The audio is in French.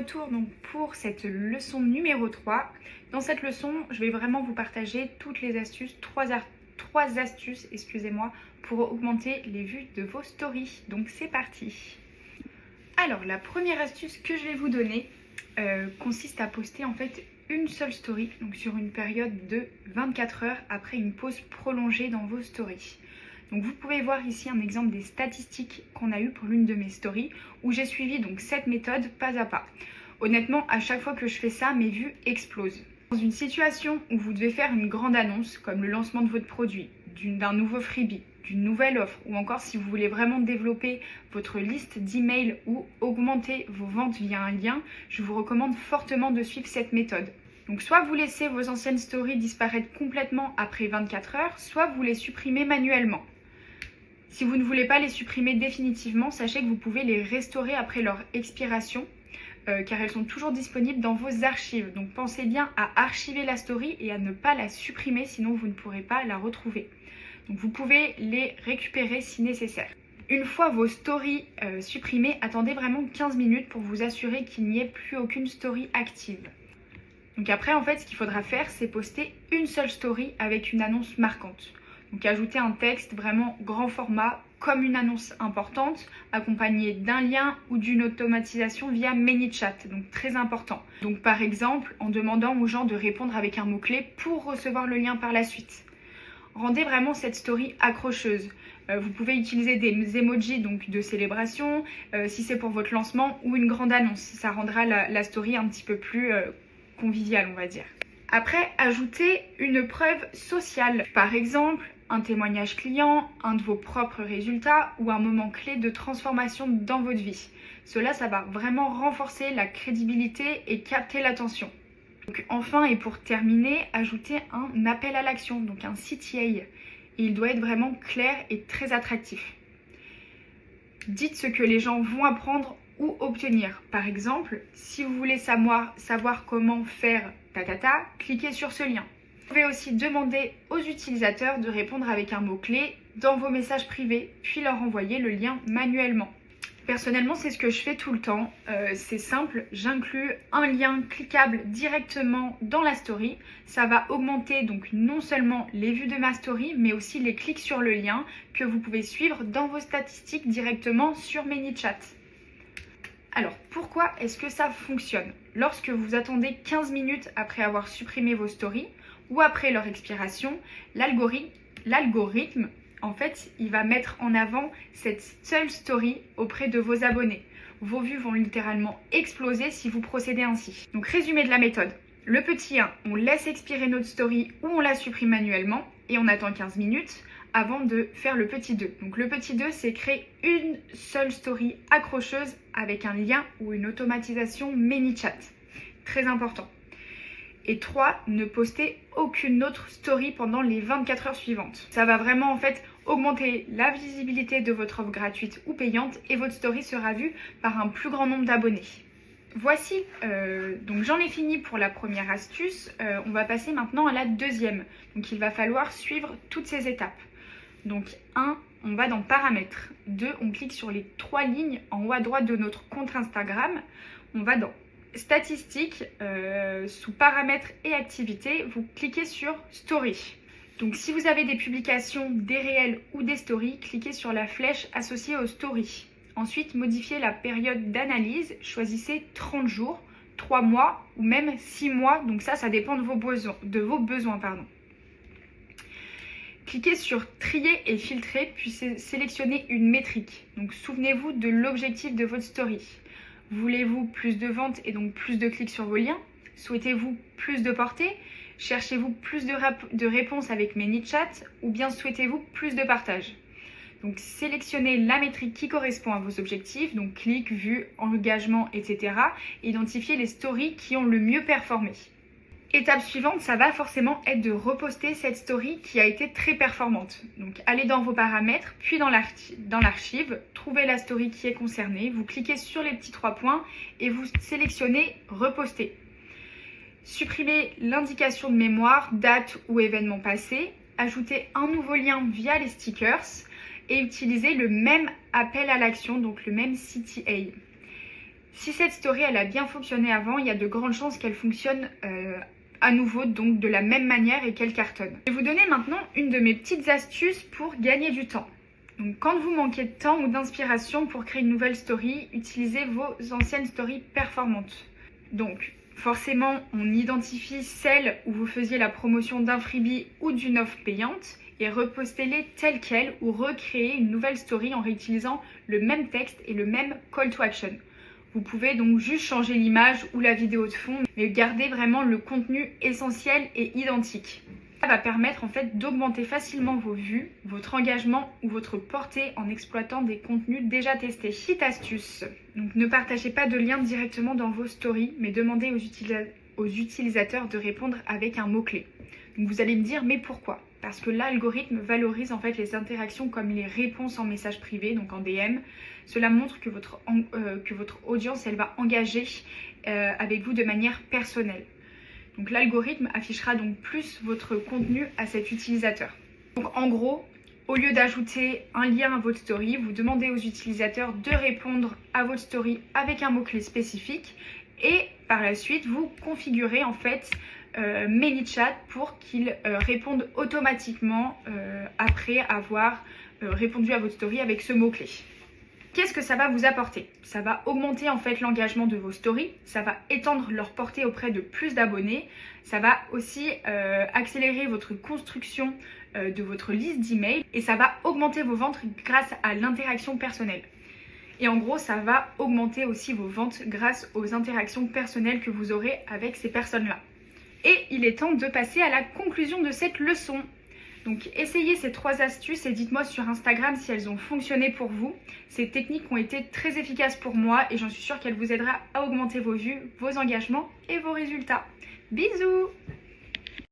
retour donc pour cette leçon numéro 3. Dans cette leçon, je vais vraiment vous partager toutes les astuces, trois astuces, excusez-moi, pour augmenter les vues de vos stories. Donc c'est parti. Alors la première astuce que je vais vous donner consiste à poster en fait une seule story, donc sur une période de 24 heures après une pause prolongée dans vos stories. Donc vous pouvez voir ici un exemple des statistiques qu'on a eu pour l'une de mes stories où j'ai suivi donc cette méthode pas à pas. Honnêtement, à chaque fois que je fais ça, mes vues explosent. Dans une situation où vous devez faire une grande annonce comme le lancement de votre produit, d'un nouveau freebie, d'une nouvelle offre ou encore si vous voulez vraiment développer votre liste d'emails ou augmenter vos ventes via un lien, je vous recommande fortement de suivre cette méthode. Donc soit vous laissez vos anciennes stories disparaître complètement après 24 heures, soit vous les supprimez manuellement. Si vous ne voulez pas les supprimer définitivement, sachez que vous pouvez les restaurer après leur expiration car elles sont toujours disponibles dans vos archives. Donc pensez bien à archiver la story et à ne pas la supprimer, sinon vous ne pourrez pas la retrouver. Donc vous pouvez les récupérer si nécessaire. Une fois vos stories supprimées, attendez vraiment 15 minutes pour vous assurer qu'il n'y ait plus aucune story active. Donc après, en fait, ce qu'il faudra faire, c'est poster une seule story avec une annonce marquante. Donc ajouter un texte vraiment grand format comme une annonce importante accompagnée d'un lien ou d'une automatisation via ManyChat, donc très important. Donc par exemple en demandant aux gens de répondre avec un mot-clé pour recevoir le lien par la suite. Rendez vraiment cette story accrocheuse. Vous pouvez utiliser des emojis donc de célébration si c'est pour votre lancement ou une grande annonce. Ça rendra la story un petit peu plus conviviale, on va dire. Après, ajoutez une preuve sociale. Par exemple, un témoignage client, un de vos propres résultats ou un moment clé de transformation dans votre vie. Cela, ça va vraiment renforcer la crédibilité et capter l'attention. Donc, enfin, et pour terminer, ajoutez un appel à l'action, donc un CTA. Et il doit être vraiment clair et très attractif. Dites ce que les gens vont apprendre ou obtenir. Par exemple, si vous voulez savoir comment faire tatata, cliquez sur ce lien. Vous pouvez aussi demander aux utilisateurs de répondre avec un mot-clé dans vos messages privés, puis leur envoyer le lien manuellement. Personnellement, c'est ce que je fais tout le temps. C'est simple, j'inclus un lien cliquable directement dans la story. Ça va augmenter donc non seulement les vues de ma story, mais aussi les clics sur le lien que vous pouvez suivre dans vos statistiques directement sur ManyChat. Alors, pourquoi est-ce que ça fonctionne? Lorsque vous attendez 15 minutes après avoir supprimé vos stories ou après leur expiration, l'algorithme, en fait, il va mettre en avant cette seule story auprès de vos abonnés. Vos vues vont littéralement exploser si vous procédez ainsi. Donc, résumé de la méthode. Le petit 1, on laisse expirer notre story ou on la supprime manuellement et on attend 15 minutes avant de faire le petit 2. Donc le petit 2, c'est créer une seule story accrocheuse avec un lien ou une automatisation ManyChat. Très important. Et 3, ne postez aucune autre story pendant les 24 heures suivantes. Ça va vraiment en fait augmenter la visibilité de votre offre gratuite ou payante et votre story sera vue par un plus grand nombre d'abonnés. Voici, donc j'en ai fini pour la première astuce. On va passer maintenant à la deuxième. Donc il va falloir suivre toutes ces étapes. Donc 1, on va dans paramètres. 2, on clique sur les 3 lignes en haut à droite de notre compte Instagram. On va dans statistiques, sous paramètres et activités, vous cliquez sur story. Donc si vous avez des publications, des réels ou des stories, cliquez sur la flèche associée aux stories. Ensuite, modifiez la période d'analyse, choisissez 30 jours, 3 mois ou même 6 mois. Donc ça dépend de vos besoins. Cliquez sur trier et filtrer, puis sélectionnez une métrique. Donc souvenez-vous de l'objectif de votre story. Voulez-vous plus de ventes et donc plus de clics sur vos liens? Souhaitez-vous plus de portée? Cherchez-vous plus de réponses avec ManyChat? Ou bien souhaitez-vous plus de partage? Donc sélectionnez la métrique qui correspond à vos objectifs, donc clics, vues, engagement, etc. Et identifiez les stories qui ont le mieux performé. Étape suivante, ça va forcément être de reposter cette story qui a été très performante. Donc allez dans vos paramètres, puis dans l'archive, trouvez la story qui est concernée, vous cliquez sur les petits 3 points et vous sélectionnez reposter. Supprimez l'indication de mémoire, date ou événement passé, ajoutez un nouveau lien via les stickers et utilisez le même appel à l'action, donc le même CTA. Si cette story elle a bien fonctionné avant, il y a de grandes chances qu'elle fonctionne à nouveau, donc de la même manière et qu'elle cartonne. Je vais vous donner maintenant une de mes petites astuces pour gagner du temps. Donc quand vous manquez de temps ou d'inspiration pour créer une nouvelle story, utilisez vos anciennes stories performantes. Donc forcément, on identifie celles où vous faisiez la promotion d'un freebie ou d'une offre payante et repostez-les telles quelles ou recréez une nouvelle story en réutilisant le même texte et le même call to action. Vous pouvez donc juste changer l'image ou la vidéo de fond, mais garder vraiment le contenu essentiel et identique. Ça va permettre en fait d'augmenter facilement vos vues, votre engagement ou votre portée en exploitant des contenus déjà testés. Petite astuce, donc ne partagez pas de lien directement dans vos stories, mais demandez aux utilisateurs de répondre avec un mot-clé. Donc vous allez me dire mais pourquoi ? Parce que l'algorithme valorise en fait les interactions comme les réponses en message privé, donc en DM. Cela montre que votre audience elle va engager avec vous de manière personnelle. Donc l'algorithme affichera donc plus votre contenu à cet utilisateur. Donc en gros, au lieu d'ajouter un lien à votre story, vous demandez aux utilisateurs de répondre à votre story avec un mot-clé spécifique et par la suite vous configurez en fait ManyChat pour qu'ils répondent automatiquement après avoir répondu à votre story avec ce mot-clé. Qu'est-ce que ça va vous apporter? Ça va augmenter en fait l'engagement de vos stories, ça va étendre leur portée auprès de plus d'abonnés, ça va aussi accélérer votre construction de votre liste d'emails et ça va augmenter vos ventes grâce à l'interaction personnelle. Et en gros, ça va augmenter aussi vos ventes grâce aux interactions personnelles que vous aurez avec ces personnes-là. Et il est temps de passer à la conclusion de cette leçon. Donc essayez ces 3 astuces et dites-moi sur Instagram si elles ont fonctionné pour vous. Ces techniques ont été très efficaces pour moi et j'en suis sûre qu'elles vous aideront à augmenter vos vues, vos engagements et vos résultats. Bisous!